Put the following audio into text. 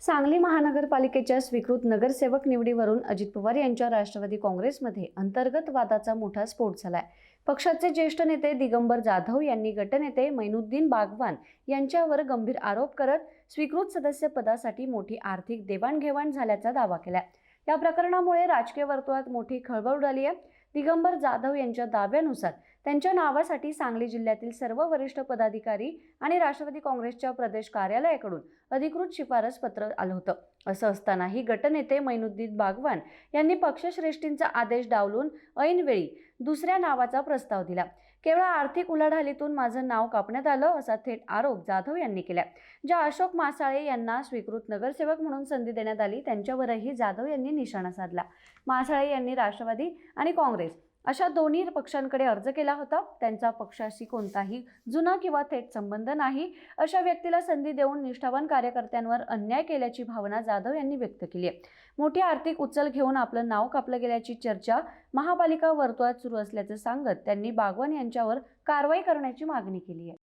सांगली महानगरपालिकेच्या स्वीकृत नगरसेवक निवडीवरून अजित पवार यांच्या राष्ट्रवादी काँग्रेसमध्ये अंतर्गत वादाचा मोठा स्फोट झालाय। पक्षाचे ज्येष्ठ नेते दिगंबर जाधव यांनी गटनेते मैनुद्दीन बागवान यांच्यावर गंभीर आरोप करत स्वीकृत सदस्य पदासाठी मोठी आर्थिक देवाणघेवाण झाल्याचा दावा केलाय। या प्रकरणामुळे राजकीय वर्तुळात मोठी खळबळ उडाली आहे। दिगंबर जाधव यांच्या दाव्यानुसार त्यांच्या नावासाठी सांगली जिल्ह्यातील सर्व वरिष्ठ पदाधिकारी आणि राष्ट्रवादी काँग्रेसच्या प्रदेश कार्यालयाकडून अधिकृत शिफारस पत्र आलं होतं। असं असतानाही गटनेते मैनुद्दीन बागवान यांनी पक्षश्रेष्ठींचा आदेश डावलून ऐनवेळी दुसऱ्या नावाचा प्रस्ताव दिला। केवळ आर्थिक उलाढालीतून माझं नाव कापण्यात आलं असा थेट आरोप जाधव यांनी केला। ज्या अशोक मासाळे यांना स्वीकृत नगरसेवक म्हणून संधी देण्यात आली त्यांच्यावरही जाधव यांनी निशाणा साधला। मासाळे यांनी राष्ट्रवादी आणि काँग्रेस अशा दोन्ही पक्षांकडे अर्ज केला होता। त्यांचा पक्षाशी कोणताही जुना किंवा थेट संबंध नाही। अशा व्यक्तीला संधी देऊन निष्ठावान कार्यकर्त्यांवर अन्याय केल्याची भावना जाधव यांनी व्यक्त केली आहे। मोठी आर्थिक उचल घेऊन आपलं नाव कापलं गेल्याची चर्चा महापालिका वर्तुळात सुरू असल्याचं सांगत त्यांनी बागवान यांच्यावर कारवाई करण्याची मागणी केली आहे।